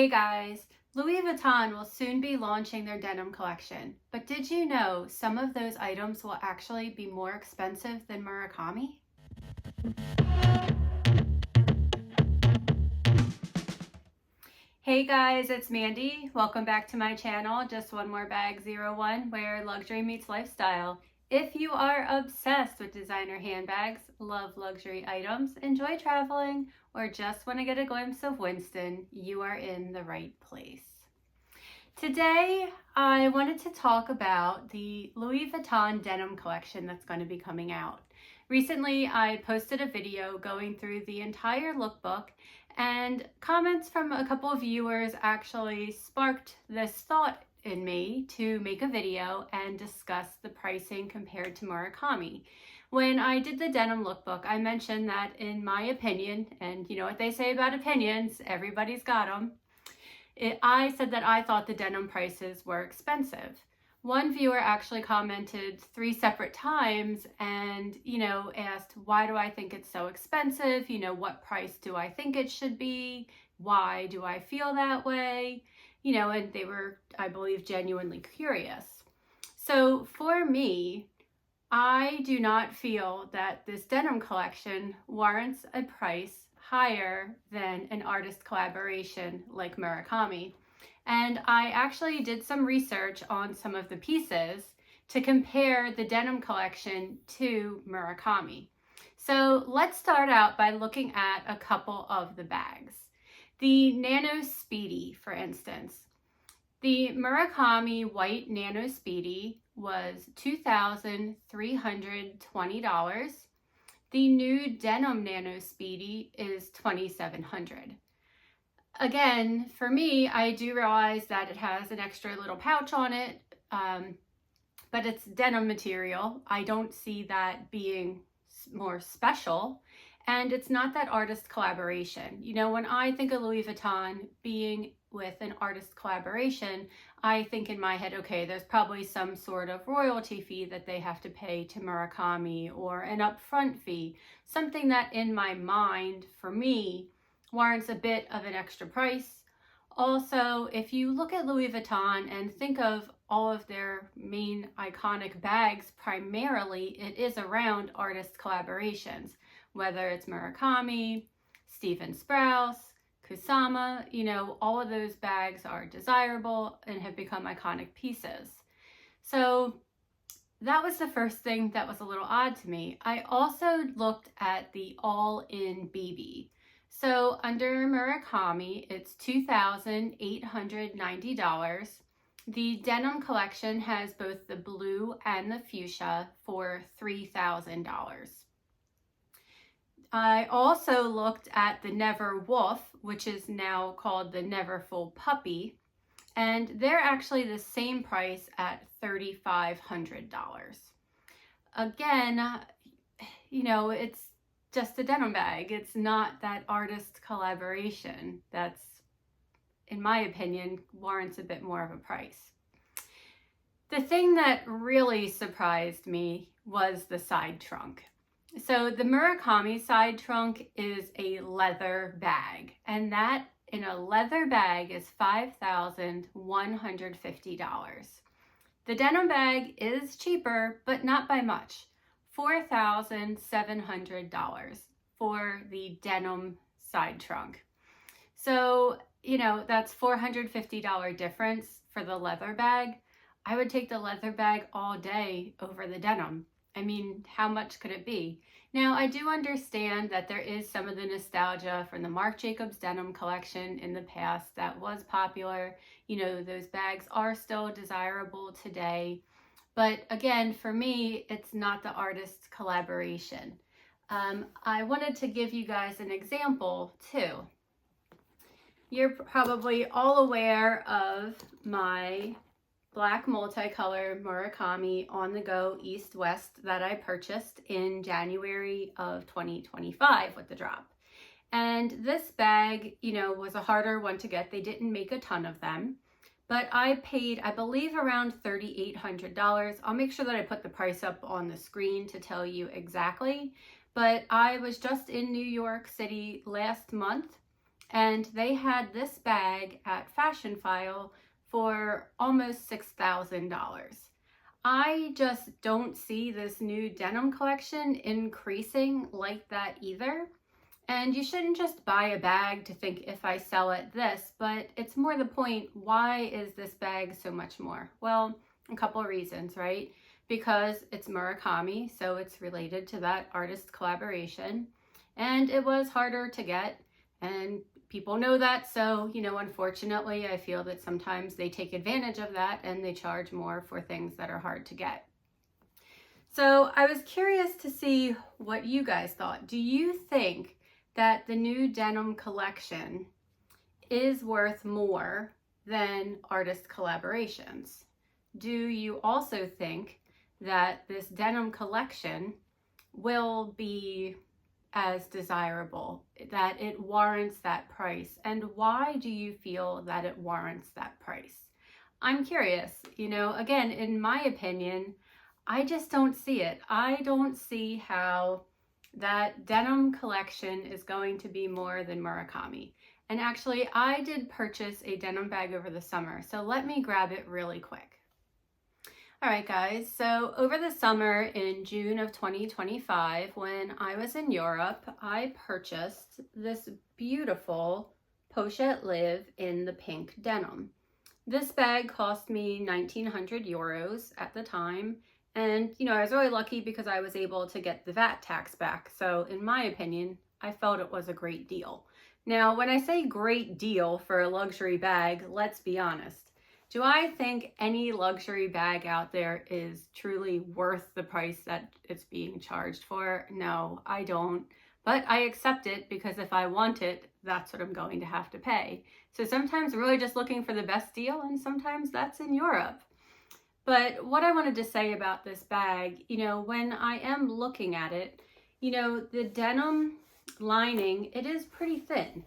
Hey guys, Louis Vuitton will soon be launching their denim collection, but did you know some of those items will actually be more expensive than Murakami? Hey guys, it's Mandy. Welcome back to my channel, Just One More Bag 01, where luxury meets lifestyle. If you are obsessed with designer handbags, love luxury items, enjoy traveling, or just want to get a glimpse of Winston, you are in the right place. Today, I wanted to talk about the Louis Vuitton denim collection that's going to be coming out. Recently, I posted a video going through the entire lookbook, and comments from a couple of viewers actually sparked this thought in me to make a video and discuss the pricing compared to Murakami. When I did the denim lookbook, I mentioned that in my opinion, and you know what they say about opinions, everybody's got them, I said that I thought the denim prices were expensive. One viewer actually commented 3 separate times and, asked, why do I think it's so expensive? What price do I think it should be? Why do I feel that way? And they were, I believe, genuinely curious. So for me, I do not feel that this denim collection warrants a price higher than an artist collaboration like Murakami. And I actually did some research on some of the pieces to compare the denim collection to Murakami. So let's start out by looking at a couple of the bags. The Nano Speedy, for instance. The Murakami white Nano Speedy was $2,320. The new denim Nano Speedy is $2,700. Again, for me, I do realize that it has an extra little pouch on it, but it's denim material. I don't see that being more special, and it's not that artist collaboration. When I think of Louis Vuitton being with an artist collaboration, I think in my head, okay, there's probably some sort of royalty fee that they have to pay to Murakami or an upfront fee, something that in my mind, for me, warrants a bit of an extra price. Also, if you look at Louis Vuitton and think of all of their main iconic bags, primarily it is around artist collaborations, whether it's Murakami, Stephen Sprouse, Kusama, all of those bags are desirable and have become iconic pieces. So that was the first thing that was a little odd to me. I also looked at the all-in BB. So under Murakami, it's $2,890. The denim collection has both the blue and the fuchsia for $3,000. I also looked at the Neverfull, which is now called the Neverfull Puppy, and they're actually the same price at $3,500. Again, it's just a denim bag. It's not that artist collaboration that's, in my opinion, warrants a bit more of a price. The thing that really surprised me was the side trunk. So the Murakami side trunk is a leather bag, and that in a leather bag is $5,150. The denim bag is cheaper, but not by much. $4,700 for the denim side trunk. So, that's $450 difference for the leather bag. I would take the leather bag all day over the denim. I mean, how much could it be? Now, I do understand that there is some of the nostalgia from the Marc Jacobs denim collection in the past that was popular. Those bags are still desirable today. But again, for me, it's not the artist collaboration. I wanted to give you guys an example too. You're probably all aware of my black multicolor Murakami OnTheGo East-West that I purchased in January of 2025 with the drop. And this bag, was a harder one to get. They didn't make a ton of them. But I paid, I believe, around $3,800. I'll make sure that I put the price up on the screen to tell you exactly. But I was just in New York City last month and they had this bag at Fashion File for almost $6,000. I just don't see this new denim collection increasing like that either. And you shouldn't just buy a bag to think if I sell it this, but it's more the point, why is this bag so much more? Well, a couple of reasons, right? Because it's Murakami, so it's related to that artist collaboration, and it was harder to get, and people know that, so, unfortunately, I feel that sometimes they take advantage of that and they charge more for things that are hard to get. So I was curious to see what you guys thought. Do you think that the new denim collection is worth more than artist collaborations? Do you also think that this denim collection will be as desirable, that it warrants that price? And why do you feel that it warrants that price? I'm curious, again, in my opinion, I just don't see it. I don't see how that denim collection is going to be more than Murakami. And actually, I did purchase a denim bag over the summer, so let me grab it really quick. All right, guys, so over the summer in June of 2025, when I was in Europe, I purchased this beautiful Pochette Live in the pink denim. This bag cost me 1,900 euros at the time. And, I was really lucky because I was able to get the VAT tax back. So in my opinion, I felt it was a great deal. Now, when I say great deal for a luxury bag, let's be honest. Do I think any luxury bag out there is truly worth the price that it's being charged for? No, I don't. But I accept it because if I want it, that's what I'm going to have to pay. So sometimes I'm really just looking for the best deal, and sometimes that's in Europe. But what I wanted to say about this bag, when I am looking at it, the denim lining, it is pretty thin.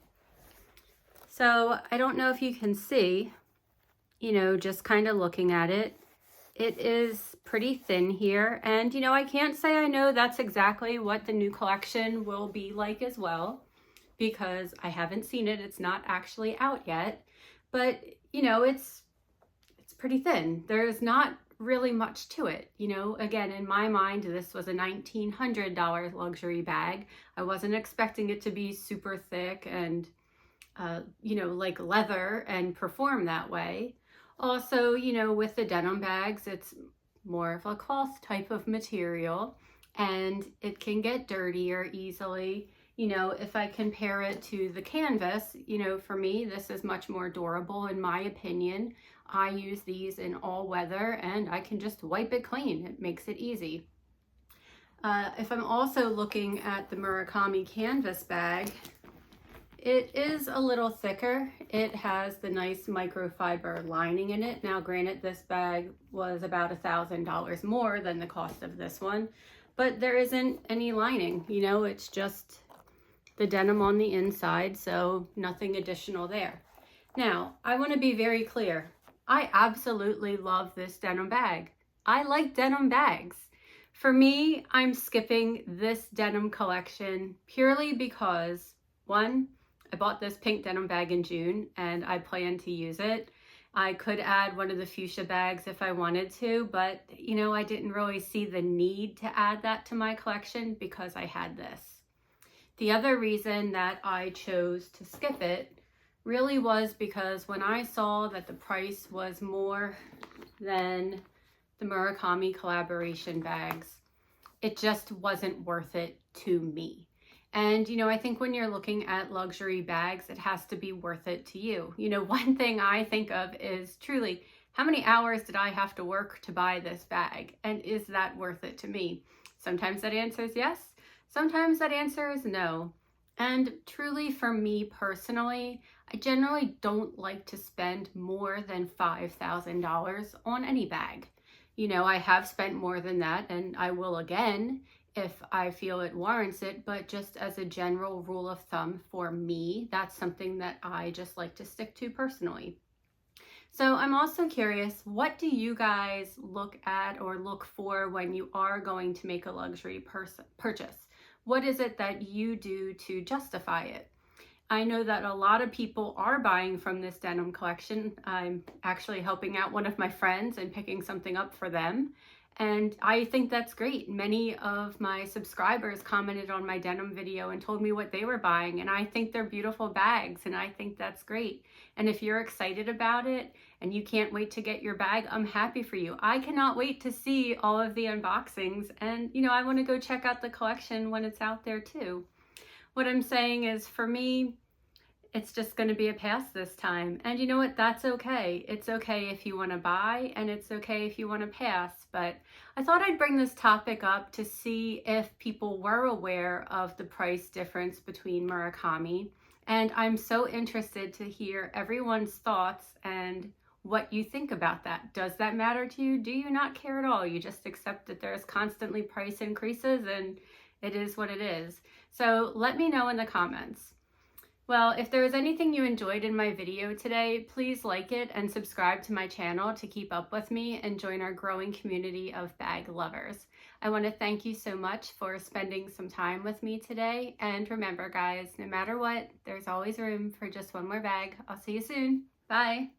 So I don't know if you can see, just kind of looking at it, it is pretty thin here. And, I can't say I know that's exactly what the new collection will be like as well, because I haven't seen it. It's not actually out yet. But, it's pretty thin. There's not really much to it. Again, in my mind, this was a $1,900 luxury bag. I wasn't expecting it to be super thick and, like leather and perform that way. Also, with the denim bags, it's more of a cloth type of material and it can get dirtier easily. If I compare it to the canvas, for me, this is much more durable in my opinion. I use these in all weather and I can just wipe it clean. It makes it easy. If I'm also looking at the Murakami canvas bag, it is a little thicker. It has the nice microfiber lining in it. Now, granted, this bag was about $1,000 more than the cost of this one, but there isn't any lining. It's just the denim on the inside, so nothing additional there. Now, I want to be very clear. I absolutely love this denim bag. I like denim bags. For me, I'm skipping this denim collection purely because, one, I bought this pink denim bag in June and I plan to use it. I could add one of the fuchsia bags if I wanted to, but I didn't really see the need to add that to my collection because I had this. The other reason that I chose to skip it really was because when I saw that the price was more than the Murakami collaboration bags, it just wasn't worth it to me. And, I think when you're looking at luxury bags, it has to be worth it to you. One thing I think of is truly, how many hours did I have to work to buy this bag? And is that worth it to me? Sometimes that answer is yes. Sometimes that answer is no. And truly for me personally, I generally don't like to spend more than $5,000 on any bag. I have spent more than that and I will again if I feel it warrants it, but just as a general rule of thumb for me, that's something that I just like to stick to personally. So I'm also curious, what do you guys look at or look for when you are going to make a luxury purchase? What is it that you do to justify it? I know that a lot of people are buying from this denim collection. I'm actually helping out one of my friends and picking something up for them. And I think that's great. Many of my subscribers commented on my denim video and told me what they were buying. And I think they're beautiful bags, and I think that's great. And if you're excited about it and you can't wait to get your bag, I'm happy for you. I cannot wait to see all of the unboxings. And, you know, I want to go check out the collection when it's out there too. What I'm saying is, for me, it's just going to be a pass this time. And you know what? That's okay. It's okay if you want to buy, and it's okay if you want to pass. But I thought I'd bring this topic up to see if people were aware of the price difference between Murakami. And I'm so interested to hear everyone's thoughts and what you think about that. Does that matter to you? Do you not care at all? You just accept that there's constantly price increases and it is what it is. So let me know in the comments. Well, if there was anything you enjoyed in my video today, please like it and subscribe to my channel to keep up with me and join our growing community of bag lovers. I want to thank you so much for spending some time with me today. And remember, guys, no matter what, there's always room for just one more bag. I'll see you soon. Bye.